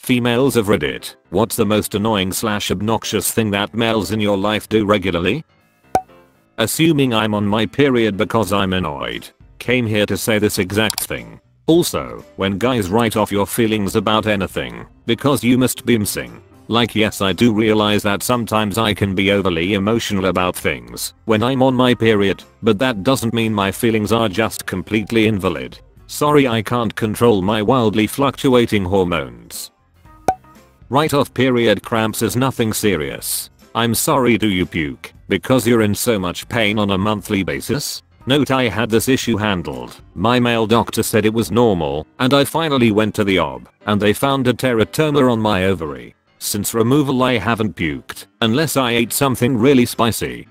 Females of Reddit, what's the most annoying / obnoxious thing that males in your life do regularly? Assuming I'm on my period because I'm annoyed. Came here to say this exact thing. Also, when guys write off your feelings about anything because you must be missing. Like, yes, I do realize that sometimes I can be overly emotional about things when I'm on my period, but that doesn't mean my feelings are just completely invalid. Sorry, I can't control my wildly fluctuating hormones. Write off period cramps is nothing serious. I'm sorry, do you puke because you're in so much pain on a monthly basis? Note, I had this issue handled. My male doctor said it was normal, and I finally went to the OB, and they found a teratoma on my ovary. Since removal I haven't puked, unless I ate something really spicy.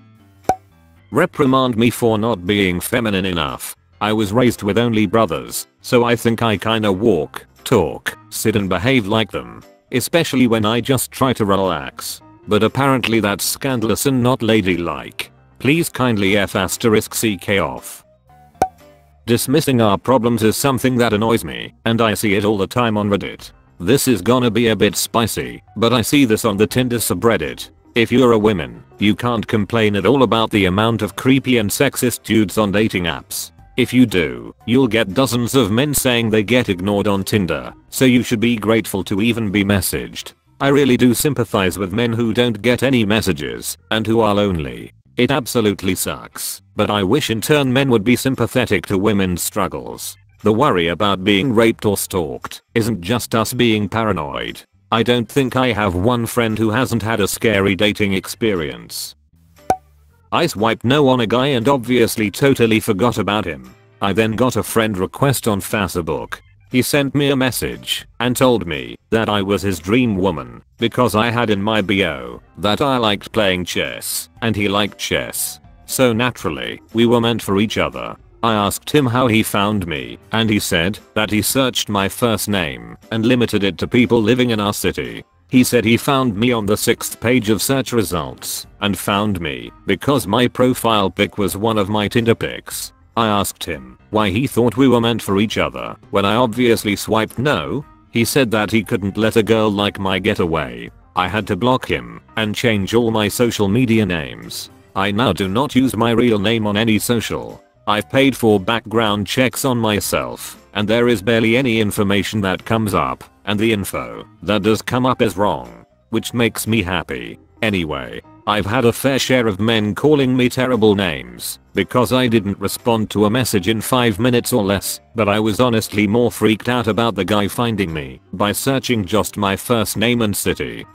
Reprimand me for not being feminine enough. I was raised with only brothers, so I think I kinda walk, talk, sit and behave like them. Especially when I just try to relax. But apparently that's scandalous and not ladylike. Please kindly *CK off. Dismissing our problems is something that annoys me, and I see it all the time on Reddit. This is gonna be a bit spicy, but I see this on the Tinder subreddit. If you're a woman, you can't complain at all about the amount of creepy and sexist dudes on dating apps. If you do, you'll get dozens of men saying they get ignored on Tinder, so you should be grateful to even be messaged. I really do sympathize with men who don't get any messages, and who are lonely. It absolutely sucks, but I wish in turn men would be sympathetic to women's struggles. The worry about being raped or stalked isn't just us being paranoid. I don't think I have one friend who hasn't had a scary dating experience. I swiped no on a guy and obviously totally forgot about him. I then got a friend request on Facebook. He sent me a message and told me that I was his dream woman because I had in my bio that I liked playing chess and he liked chess. So naturally, we were meant for each other. I asked him how he found me, and he said that he searched my first name and limited it to people living in our city. He said he found me on the 6th page of search results and found me because my profile pic was one of my Tinder pics. I asked him why he thought we were meant for each other when I obviously swiped no. He said that he couldn't let a girl like my get away. I had to block him and change all my social media names. I now do not use my real name on any social. I've paid for background checks on myself, and there is barely any information that comes up, and the info that does come up is wrong, which makes me happy. Anyway, I've had a fair share of men calling me terrible names because I didn't respond to a message in 5 minutes or less, but I was honestly more freaked out about the guy finding me by searching just my first name and city.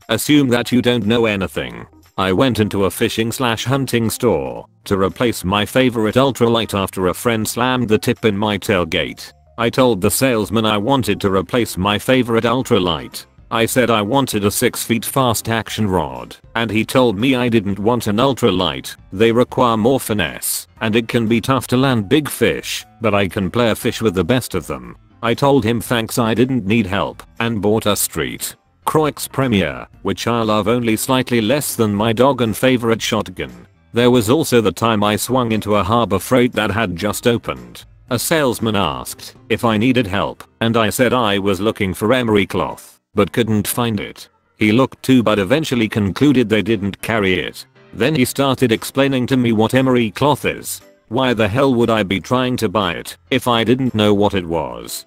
Assume that you don't know anything. I went into a fishing/hunting store to replace my favorite ultralight after a friend slammed the tip in my tailgate. I told the salesman I wanted to replace my favorite ultralight. I said I wanted a 6 feet fast action rod, and he told me I didn't want an ultralight. They require more finesse, and it can be tough to land big fish, but I can play a fish with the best of them. I told him thanks, I didn't need help, and bought a Street Croix Premier, which I love only slightly less than my dog and favorite shotgun. There was also the time I swung into a Harbor Freight that had just opened. A salesman asked if I needed help, and I said I was looking for emery cloth, but couldn't find it. He looked too but eventually concluded they didn't carry it. Then he started explaining to me what emery cloth is. Why the hell would I be trying to buy it if I didn't know what it was?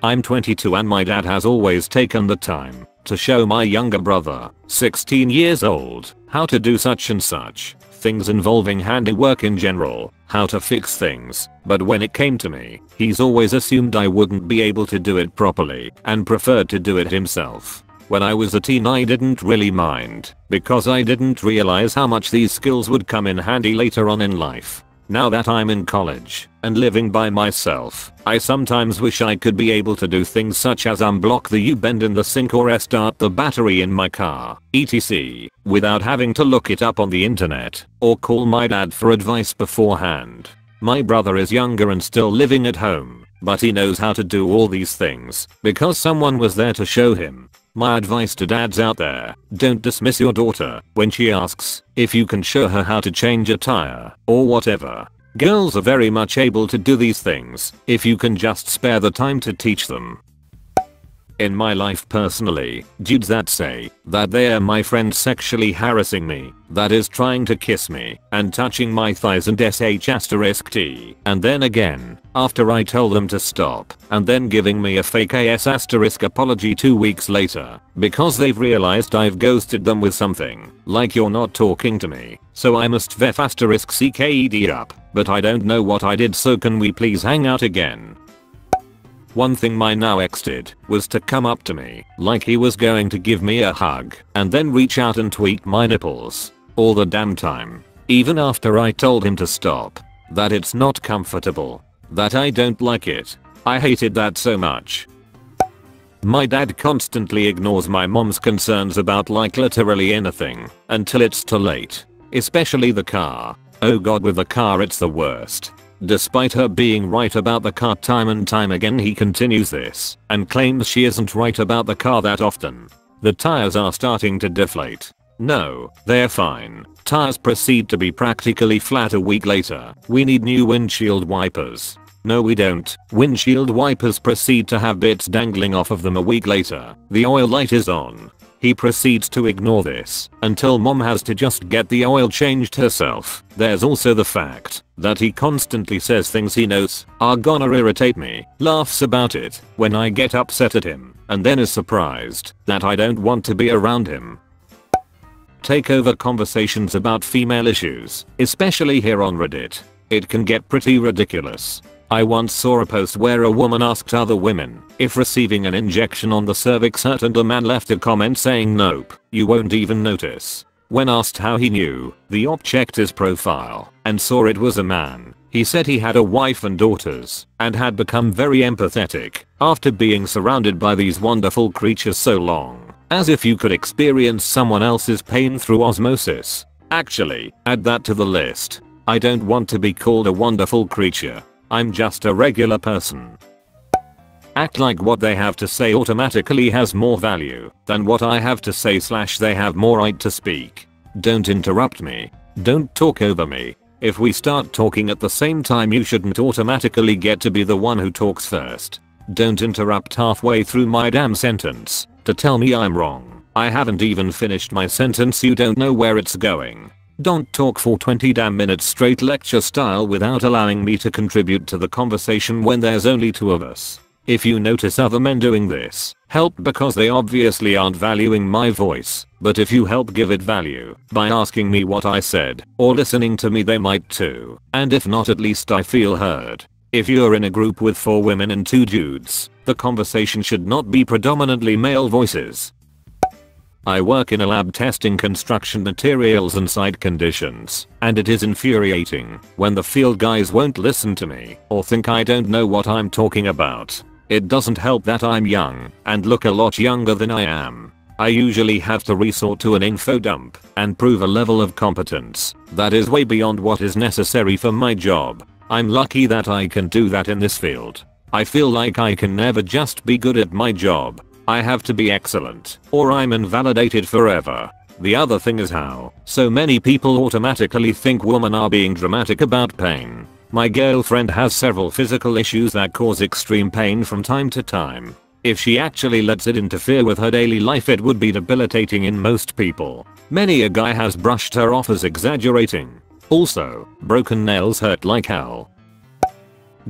I'm 22 and my dad has always taken the time to show my younger brother, 16 years old, how to do such and such things involving handiwork in general, how to fix things, but when it came to me, he's always assumed I wouldn't be able to do it properly and preferred to do it himself. When I was a teen I didn't really mind, because I didn't realize how much these skills would come in handy later on in life. Now that I'm in college and living by myself, I sometimes wish I could be able to do things such as unblock the U-bend in the sink or restart the battery in my car, etc., without having to look it up on the internet or call my dad for advice beforehand. My brother is younger and still living at home, but he knows how to do all these things because someone was there to show him. My advice to dads out there, don't dismiss your daughter when she asks if you can show her how to change a tire or whatever. Girls are very much able to do these things if you can just spare the time to teach them. In my life personally, dudes that say that they are my friends sexually harassing me, that is trying to kiss me, and touching my thighs and sh*t, and then again, after I tell them to stop, and then giving me a fake as* apology 2 weeks later, because they've realized I've ghosted them with something, like you're not talking to me, so I must vef *cked up, but I don't know what I did, so can we please hang out again? One thing my now ex did was to come up to me like he was going to give me a hug and then reach out and tweak my nipples. All the damn time. Even after I told him to stop. That it's not comfortable. That I don't like it. I hated that so much. My dad constantly ignores my mom's concerns about like literally anything until it's too late. Especially the car. Oh god, with the car it's the worst. Despite her being right about the car time and time again, he continues this and claims she isn't right about the car that often. The tires are starting to deflate. No, they're fine. Tires proceed to be practically flat a week later. We need new windshield wipers. No we don't. Windshield wipers proceed to have bits dangling off of them a week later. The oil light is on. He proceeds to ignore this until mom has to just get the oil changed herself. There's also the fact that he constantly says things he knows are gonna irritate me, laughs about it when I get upset at him, and then is surprised that I don't want to be around him. Take over conversations about female issues, especially here on Reddit. It can get pretty ridiculous. I once saw a post where a woman asked other women if receiving an injection on the cervix hurt, and a man left a comment saying nope, you won't even notice. When asked how he knew, the op checked his profile and saw it was a man. He said he had a wife and daughters and had become very empathetic after being surrounded by these wonderful creatures so long, as if you could experience someone else's pain through osmosis. Actually, add that to the list. I don't want to be called a wonderful creature. I'm just a regular person. Act like what they have to say automatically has more value than what I have to say / they have more right to speak. Don't interrupt me. Don't talk over me. If we start talking at the same time, you shouldn't automatically get to be the one who talks first. Don't interrupt halfway through my damn sentence to tell me I'm wrong. I haven't even finished my sentence, you don't know where it's going. Don't talk for 20 damn minutes straight lecture style without allowing me to contribute to the conversation when there's only 2 of us. If you notice other men doing this, help, because they obviously aren't valuing my voice, but if you help give it value by asking me what I said or listening to me, they might too, and if not, at least I feel heard. If you're in a group with 4 women and 2 dudes, the conversation should not be predominantly male voices. I work in a lab testing construction materials and site conditions, and it is infuriating when the field guys won't listen to me or think I don't know what I'm talking about. It doesn't help that I'm young and look a lot younger than I am. I usually have to resort to an info dump and prove a level of competence that is way beyond what is necessary for my job. I'm lucky that I can do that in this field. I feel like I can never just be good at my job. I have to be excellent, or I'm invalidated forever. The other thing is how so many people automatically think women are being dramatic about pain. My girlfriend has several physical issues that cause extreme pain from time to time. If she actually lets it interfere with her daily life, it would be debilitating in most people. Many a guy has brushed her off as exaggerating. Also, broken nails hurt like hell.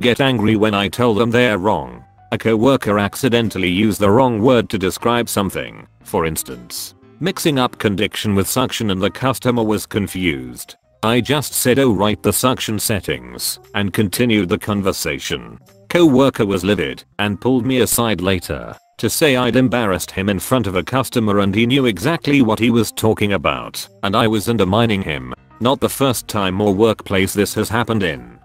Get angry when I tell them they're wrong. A coworker accidentally used the wrong word to describe something, for instance, mixing up condition with suction, and the customer was confused. I just said, oh right, the suction settings, and continued the conversation. Coworker was livid and pulled me aside later to say I'd embarrassed him in front of a customer and he knew exactly what he was talking about and I was undermining him. Not the first time or workplace this has happened in.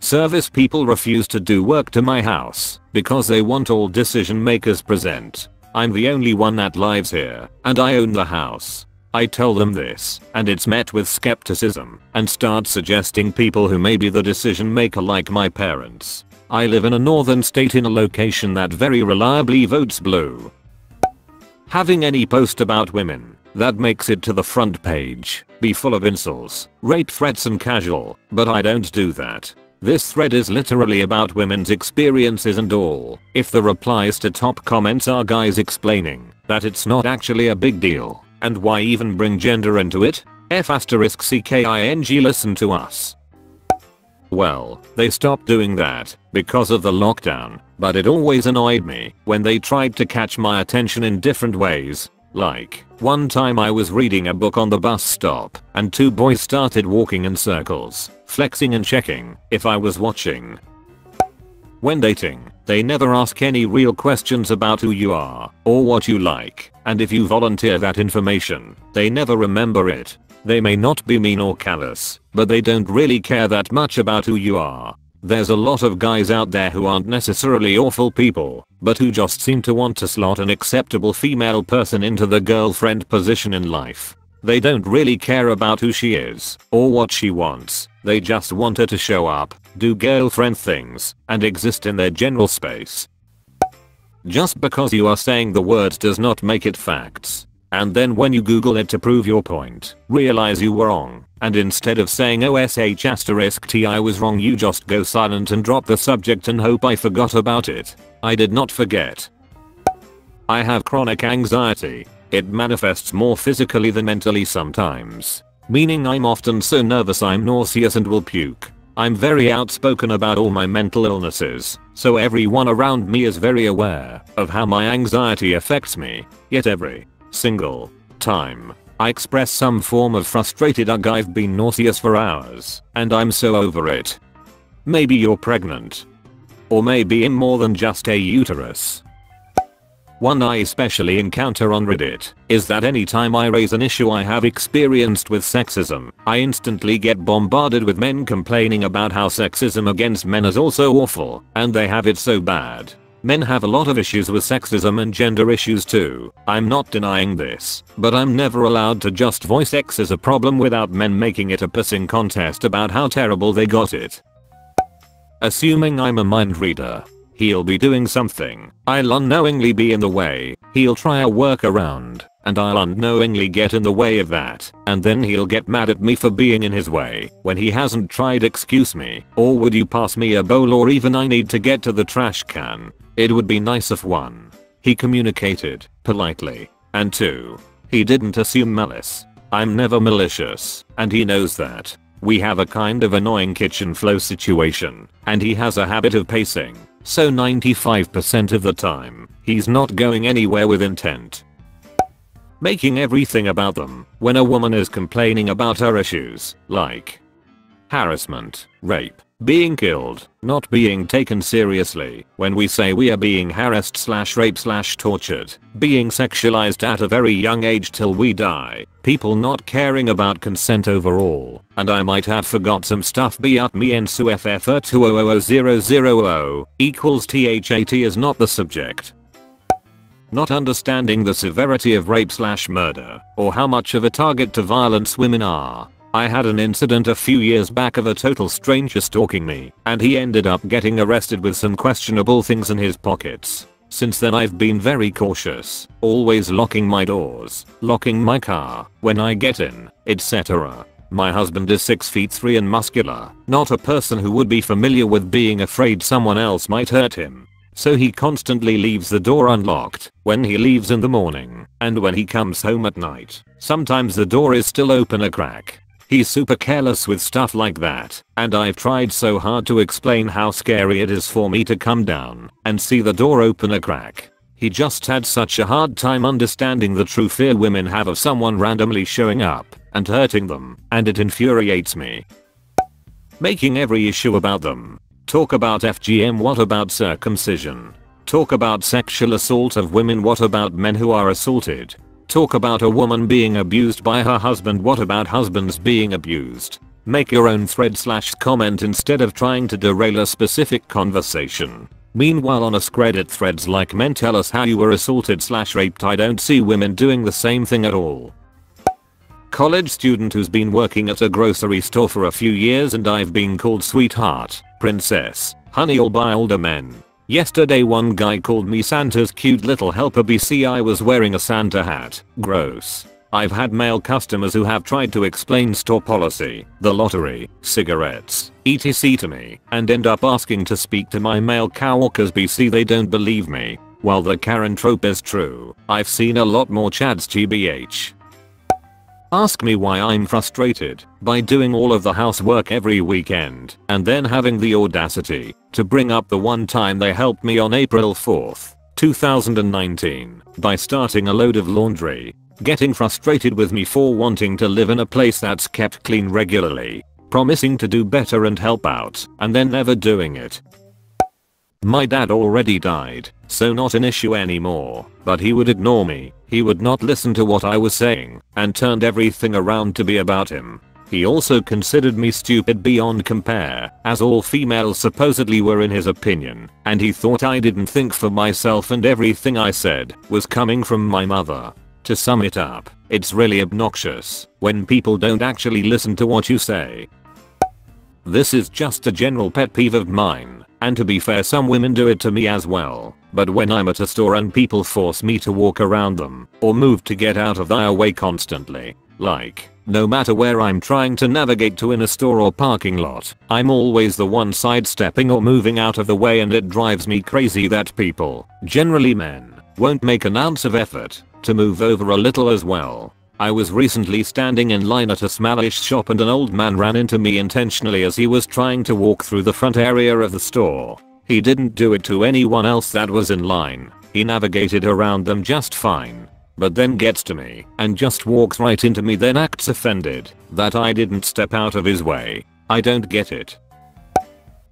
Service people refuse to do work to my house because they want all decision makers present. I'm the only one that lives here and I own the house. I tell them this and it's met with skepticism and start suggesting people who may be the decision maker, like my parents. I live in a northern state in a location that very reliably votes blue. Having any post about women that makes it to the front page be full of insults, rape threats and casual, but I don't do that. This thread is literally about women's experiences and all. If the replies to top comments are guys explaining that it's not actually a big deal, and why even bring gender into it? F***king listen to us. Well, they stopped doing that because of the lockdown, but it always annoyed me when they tried to catch my attention in different ways. Like, one time I was reading a book on the bus stop, and two boys started walking in circles, flexing and checking if I was watching. When dating, they never ask any real questions about who you are, or what you like, and if you volunteer that information, they never remember it. They may not be mean or callous, but they don't really care that much about who you are. There's a lot of guys out there who aren't necessarily awful people, but who just seem to want to slot an acceptable female person into the girlfriend position in life. They don't really care about who she is, or what she wants. They just want her to show up, do girlfriend things, and exist in their general space. Just because you are saying the words does not make it facts. And then when you Google it to prove your point, realize you were wrong, and instead of saying OSH*T I was wrong, you just go silent and drop the subject and hope I forgot about it. I did not forget. I have chronic anxiety. It manifests more physically than mentally sometimes. Meaning I'm often so nervous I'm nauseous and will puke. I'm very outspoken about all my mental illnesses, so everyone around me is very aware of how my anxiety affects me, yet every single time I express some form of frustrated I've been nauseous for hours, and I'm so over it. Maybe you're pregnant. Or maybe in more than just a uterus. One I especially encounter on Reddit is that anytime I raise an issue I have experienced with sexism, I instantly get bombarded with men complaining about how sexism against men is also awful, and they have it so bad. Men have a lot of issues with sexism and gender issues too. I'm not denying this, but I'm never allowed to just voice X as a problem without men making it a pissing contest about how terrible they got it. Assuming I'm a mind reader, he'll be doing something, I'll unknowingly be in the way, he'll try a workaround, and I'll unknowingly get in the way of that, and then he'll get mad at me for being in his way when he hasn't tried. Excuse me, or would you pass me a bowl, or even I need to get to the trash can. It would be nice if 1. He communicated politely, and 2. He didn't assume malice. I'm never malicious, and he knows that. We have a kind of annoying kitchen flow situation, and he has a habit of pacing, so 95% of the time, he's not going anywhere with intent. Making everything about them when a woman is complaining about her issues, like harassment, rape, being killed, not being taken seriously when we say we are being harassed/raped/tortured, being sexualized at a very young age till we die, people not caring about consent overall, and I might have forgot some stuff. Beat me ensu FF200000 equals THAT is not the subject. Not understanding the severity of rape/murder, or how much of a target to violence women are. I had an incident a few years back of a total stranger stalking me, and he ended up getting arrested with some questionable things in his pockets. Since then I've been very cautious, always locking my doors, locking my car when I get in, etc. My husband is 6'3" and muscular, not a person who would be familiar with being afraid someone else might hurt him. So he constantly leaves the door unlocked when he leaves in the morning, and when he comes home at night, sometimes the door is still open a crack. He's super careless with stuff like that, and I've tried so hard to explain how scary it is for me to come down and see the door open a crack. He just had such a hard time understanding the true fear women have of someone randomly showing up and hurting them, and it infuriates me. Making every issue about them. Talk about FGM, what about circumcision? Talk about sexual assault of women, what about men who are assaulted? Talk about a woman being abused by her husband, what about husbands being abused? Make your own thread/comment instead of trying to derail a specific conversation. Meanwhile on AskReddit threads like men tell us how you were assaulted/raped, I don't see women doing the same thing at all. College student who's been working at a grocery store for a few years, and I've been called sweetheart, princess, honey all by older men. Yesterday one guy called me Santa's cute little helper BC. I was wearing a Santa hat. Gross. I've had male customers who have tried to explain store policy, the lottery, cigarettes, etc to me and end up asking to speak to my male coworkers BC they don't believe me. While the Karen trope is true, I've seen a lot more Chads GBH. Ask me why I'm frustrated by doing all of the housework every weekend and then having the audacity to bring up the one time they helped me on April 4th, 2019 by starting a load of laundry, getting frustrated with me for wanting to live in a place that's kept clean regularly, promising to do better and help out, and then never doing it. My dad already died, so not an issue anymore, but he would ignore me, he would not listen to what I was saying, and turned everything around to be about him. He also considered me stupid beyond compare, as all females supposedly were in his opinion, and he thought I didn't think for myself and everything I said was coming from my mother. To sum it up, it's really obnoxious when people don't actually listen to what you say. This is just a general pet peeve of mine, and to be fair some women do it to me as well, but when I'm at a store and people force me to walk around them, or move to get out of their way constantly, like, no matter where I'm trying to navigate to in a store or parking lot, I'm always the one sidestepping or moving out of the way, and it drives me crazy that people, generally men, won't make an ounce of effort to move over a little as well. I was recently standing in line at a smallish shop and an old man ran into me intentionally as he was trying to walk through the front area of the store. He didn't do it to anyone else that was in line. He navigated around them just fine. But then gets to me and just walks right into me, then acts offended that I didn't step out of his way. I don't get it.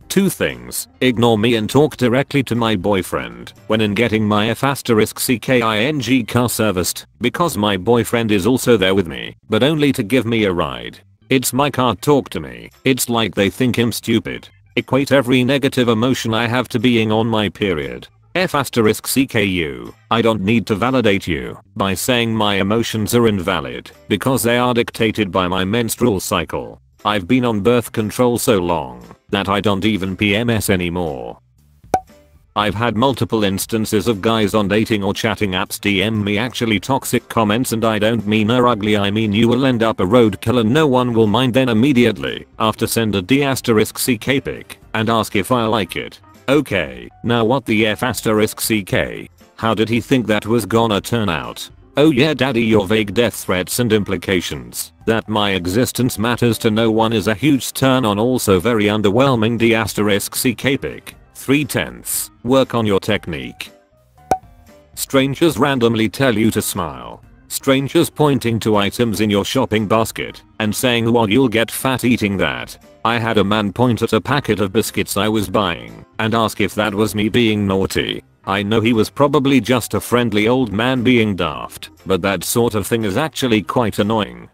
2 things. Ignore me and talk directly to my boyfriend when in getting my F***ing car serviced, because my boyfriend is also there with me, but only to give me a ride. It's my car, talk to me. It's like they think I'm stupid. Equate every negative emotion I have to being on my period. F***CKU. I don't need to validate you by saying my emotions are invalid because they are dictated by my menstrual cycle. I've been on birth control so long that I don't even PMS anymore. I've had multiple instances of guys on dating or chatting apps DM me actually toxic comments, and I don't mean are ugly, I mean you will end up a roadkill and no one will mind, then immediately after send a D***CK pic and ask if I like it. Okay, now what the F***CK? How did he think that was gonna turn out? Oh yeah daddy, your vague death threats and implications that my existence matters to no one is a huge turn on, also very underwhelming D***CK pic. 3/10. Work on your technique. Strangers randomly tell you to smile. Strangers pointing to items in your shopping basket and saying well you'll get fat eating that. I had a man point at a packet of biscuits I was buying and ask if that was me being naughty. I know he was probably just a friendly old man being daft, but that sort of thing is actually quite annoying.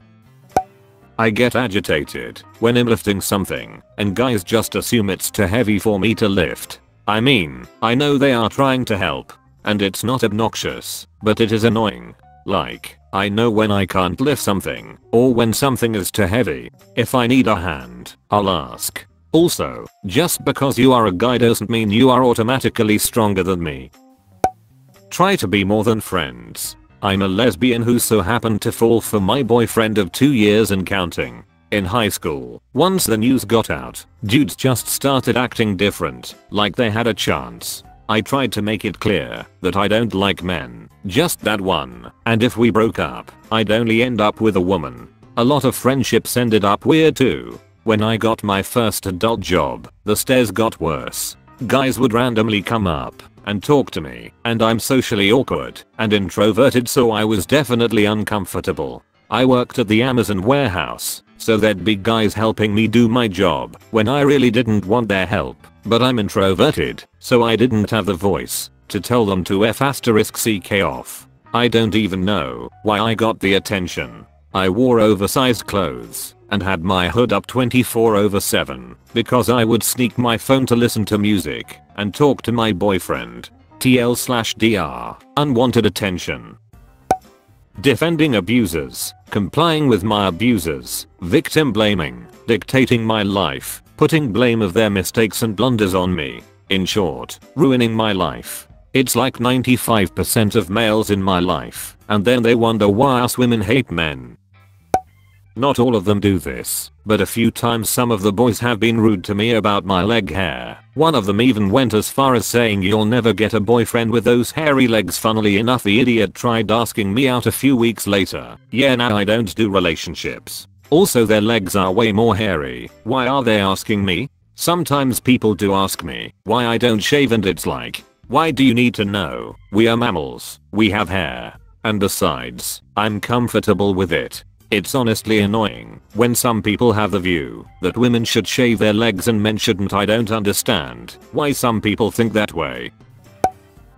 I get agitated when I'm lifting something and guys just assume it's too heavy for me to lift. I mean, I know they are trying to help and it's not obnoxious, but it is annoying. Like, I know when I can't lift something or when something is too heavy. If I need a hand, I'll ask. Also, just because you are a guy doesn't mean you are automatically stronger than me. Try to be more than friends. I'm a lesbian who so happened to fall for my boyfriend of 2 years and counting. In high school, once the news got out, dudes just started acting different, like they had a chance. I tried to make it clear that I don't like men, just that one, and if we broke up, I'd only end up with a woman. A lot of friendships ended up weird too. When I got my first adult job, the stares got worse. Guys would randomly come up and talk to me, and I'm socially awkward and introverted, so I was definitely uncomfortable. I worked at the Amazon warehouse, so there'd be guys helping me do my job when I really didn't want their help, but I'm introverted, so I didn't have the voice to tell them to F***CK off. I don't even know why I got the attention. I wore oversized clothes and had my hood up 24/7 because I would sneak my phone to listen to music and talk to my boyfriend. TL/DR. Unwanted attention. Defending abusers, complying with my abusers, victim blaming, dictating my life, putting blame of their mistakes and blunders on me. In short, ruining my life. It's like 95% of males in my life, and then they wonder why us women hate men. Not all of them do this, but a few times some of the boys have been rude to me about my leg hair. One of them even went as far as saying you'll never get a boyfriend with those hairy legs. Funnily enough, the idiot tried asking me out a few weeks later. Yeah, now I don't do relationships. Also, their legs are way more hairy. Why are they asking me? Sometimes people do ask me why I don't shave, and it's like, why do you need to know? We are mammals. We have hair. And besides, I'm comfortable with it. It's honestly annoying when some people have the view that women should shave their legs and men shouldn't. I don't understand why some people think that way.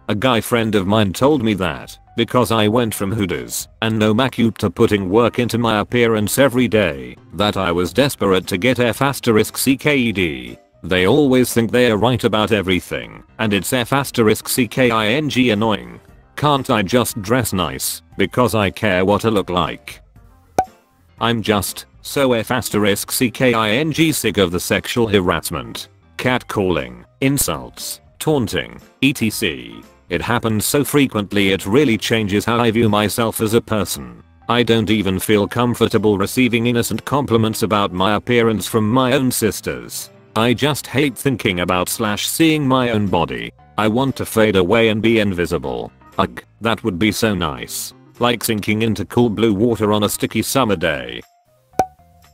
A guy friend of mine told me that because I went from Hooters and no MacLeod to putting work into my appearance every day, that I was desperate to get F***CKED. They always think they are right about everything, and it's F***CKING annoying. Can't I just dress nice because I care what I look like? I'm just so F***CKING sick of the sexual harassment, catcalling, insults, taunting, etc. It happens so frequently it really changes how I view myself as a person. I don't even feel comfortable receiving innocent compliments about my appearance from my own sisters. I just hate thinking about / seeing my own body. I want to fade away and be invisible. Ugh, that would be so nice. Like sinking into cool blue water on a sticky summer day.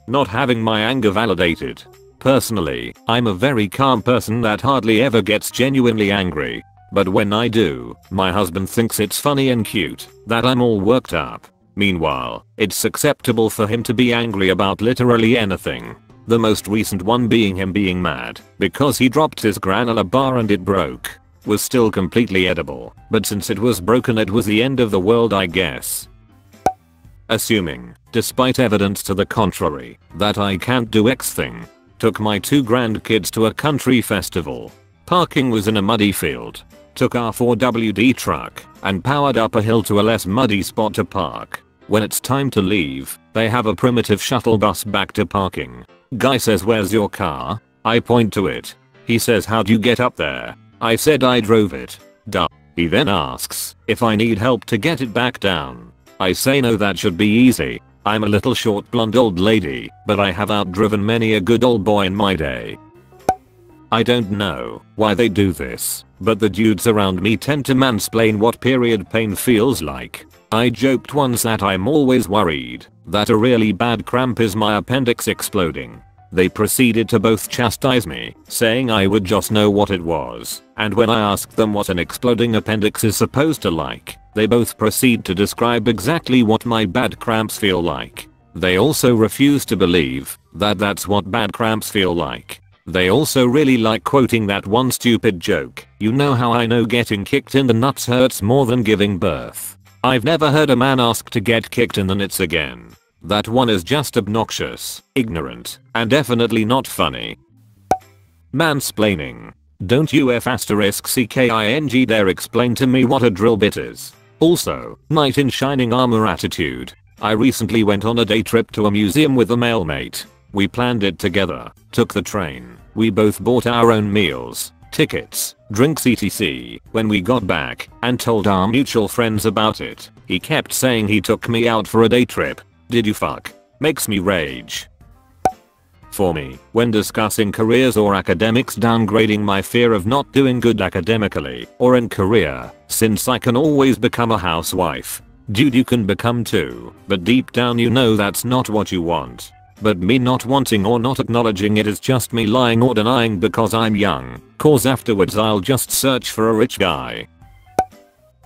Not having my anger validated. Personally, I'm a very calm person that hardly ever gets genuinely angry. But when I do, my husband thinks it's funny and cute that I'm all worked up. Meanwhile, it's acceptable for him to be angry about literally anything. The most recent one being him being mad because he dropped his granola bar and it broke. Was still completely edible, but since it was broken it was the end of the world, I guess. Assuming, despite evidence to the contrary, that I can't do X thing. Took my 2 grandkids to a country festival. Parking was in a muddy field. Took our 4WD truck and powered up a hill to a less muddy spot to park. When it's time to leave, they have a primitive shuttle bus back to parking. Guy says, "Where's your car?" I point to it. He says, "How'd you get up there?" I said I drove it. Duh. He then asks if I need help to get it back down. I say no, that should be easy. I'm a little short blonde old lady, but I have outdriven many a good old boy in my day. I don't know why they do this, but the dudes around me tend to mansplain what period pain feels like. I joked once that I'm always worried that a really bad cramp is my appendix exploding. They proceeded to both chastise me, saying I would just know what it was, and when I asked them what an exploding appendix is supposed to like, they both proceed to describe exactly what my bad cramps feel like. They also refuse to believe that that's what bad cramps feel like. They also really like quoting that one stupid joke, "You know how I know getting kicked in the nuts hurts more than giving birth." I've never heard a man ask to get kicked in the nuts again. That one is just obnoxious, ignorant, and definitely not funny. Mansplaining. Don't you F***CKING dare explain to me what a drill bit is. Also, knight in shining armor attitude. I recently went on a day trip to a museum with a male mate. We planned it together, took the train, we both bought our own meals, tickets, drinks etc. When we got back and told our mutual friends about it, he kept saying he took me out for a day trip. Did you fuck? Makes me rage. For me, when discussing careers or academics, downgrading my fear of not doing good academically or in career, since I can always become a housewife. Dude, you can become too, but deep down you know that's not what you want. But me not wanting or not acknowledging it is just me lying or denying because I'm young, cause afterwards I'll just search for a rich guy.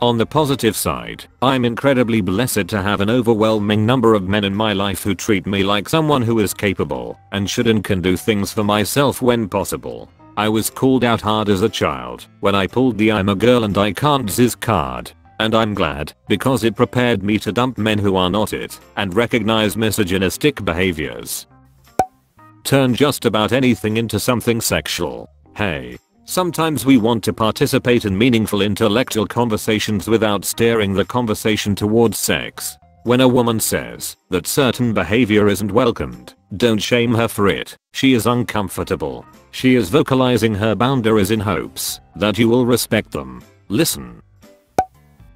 On the positive side, I'm incredibly blessed to have an overwhelming number of men in my life who treat me like someone who is capable and should and can do things for myself when possible. I was called out hard as a child when I pulled the "I'm a girl and I can't ziz" card. And I'm glad, because it prepared me to dump men who are not it and recognize misogynistic behaviors. Turn just about anything into something sexual. Hey. Sometimes we want to participate in meaningful intellectual conversations without steering the conversation towards sex. When a woman says that certain behavior isn't welcomed, don't shame her for it. She is uncomfortable. She is vocalizing her boundaries in hopes that you will respect them. Listen.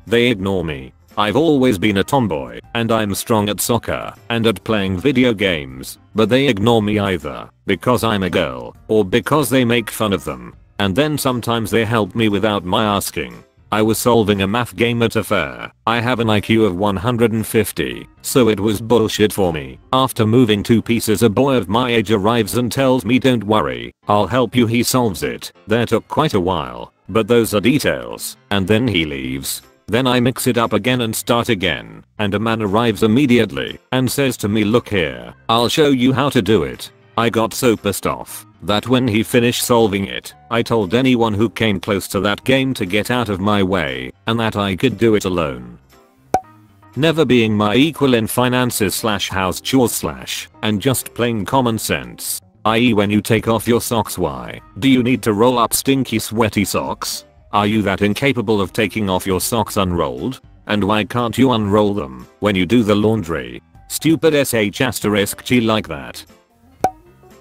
They ignore me. I've always been a tomboy, and I'm strong at soccer and at playing video games, but they ignore me either because I'm a girl or because they make fun of them. And then sometimes they help me without my asking. I was solving a math game at a fair. I have an IQ of 150, so it was bullshit for me. After moving 2 pieces, a boy of my age arrives and tells me, "Don't worry, I'll help you." He solves it. That took quite a while, but those are details. And then he leaves. Then I mix it up again and start again, and a man arrives immediately and says to me, "Look here, I'll show you how to do it." I got so pissed off that when he finished solving it, I told anyone who came close to that game to get out of my way and that I could do it alone. Never being my equal in finances / house chores / and just plain common sense. I.e., when you take off your socks, why do you need to roll up stinky sweaty socks? Are you that incapable of taking off your socks unrolled? And why can't you unroll them when you do the laundry? Stupid sh*G like that.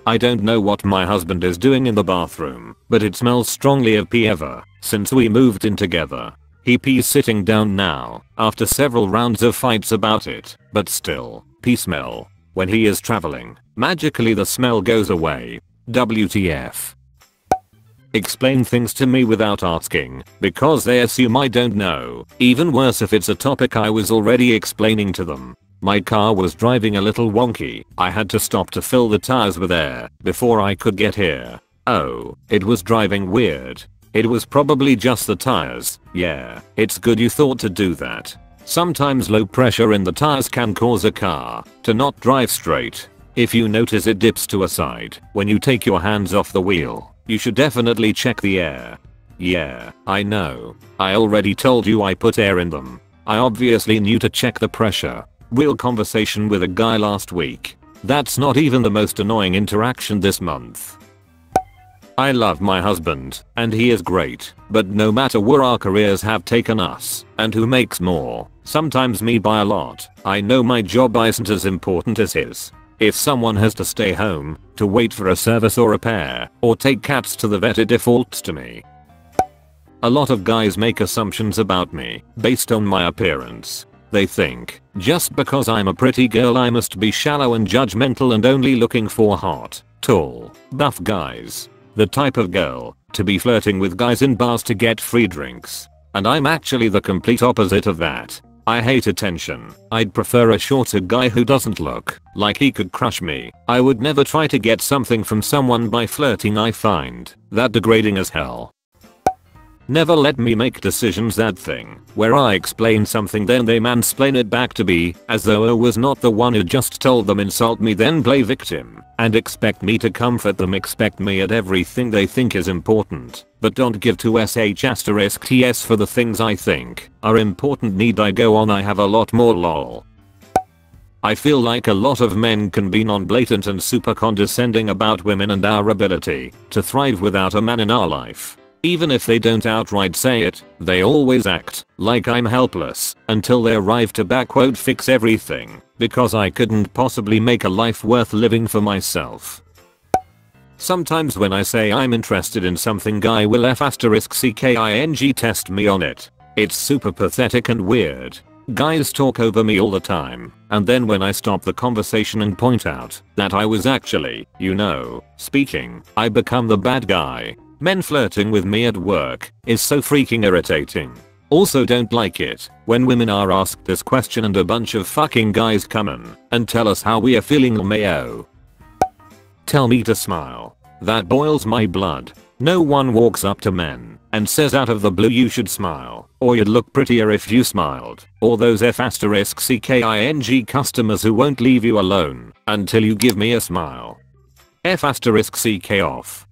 I don't know what my husband is doing in the bathroom, but it smells strongly of pee ever since we moved in together. He pees sitting down now after several rounds of fights about it, but still, pee smell. When he is traveling, magically the smell goes away. WTF. Explain things to me without asking because they assume I don't know. Even worse if it's a topic I was already explaining to them. My car was driving a little wonky. I had to stop to fill the tires with air before I could get here. Oh, it was driving weird. It was probably just the tires. Yeah, it's good you thought to do that. Sometimes low pressure in the tires can cause a car to not drive straight. If you notice it dips to a side when you take your hands off the wheel, you should definitely check the air. Yeah, I know. I already told you I put air in them. I obviously knew to check the pressure. Real conversation with a guy last week. That's not even the most annoying interaction this month. I love my husband, and he is great, but no matter where our careers have taken us, and who makes more, sometimes me by a lot, I know my job isn't as important as his. If someone has to stay home, to wait for a service or repair, or take cats to the vet, it defaults to me. A lot of guys make assumptions about me, based on my appearance. They think, just because I'm a pretty girl I must be shallow and judgmental and only looking for hot, tall, buff guys. The type of girl to be flirting with guys in bars to get free drinks. And I'm actually the complete opposite of that. I hate attention. I'd prefer a shorter guy who doesn't look like he could crush me. I would never try to get something from someone by flirting. I find that degrading as hell. Never let me make decisions. That thing where I explain something then they mansplain it back to me as though I was not the one who just told them, insult me, then play victim and expect me to comfort them, expect me at everything they think is important, but don't give to sh*TS for the things I think are important. Need I go on? I have a lot more. Lol. I feel like a lot of men can be non-blatant and super condescending about women and our ability to thrive without a man in our life. Even if they don't outright say it, they always act like I'm helpless until they arrive to "fix everything" because I couldn't possibly make a life worth living for myself. Sometimes when I say I'm interested in something, guy will **CKING test me on it. It's super pathetic and weird. Guys talk over me all the time, and then when I stop the conversation and point out that I was actually, speaking, I become the bad guy. Men flirting with me at work is so freaking irritating. Also don't like it when women are asked this question and a bunch of fucking guys come in and tell us how we are feeling. Mayo. Tell me to smile. That boils my blood. No one walks up to men and says out of the blue you should smile, or you'd look prettier if you smiled, or those **CKING customers who won't leave you alone until you give me a smile. **CK off.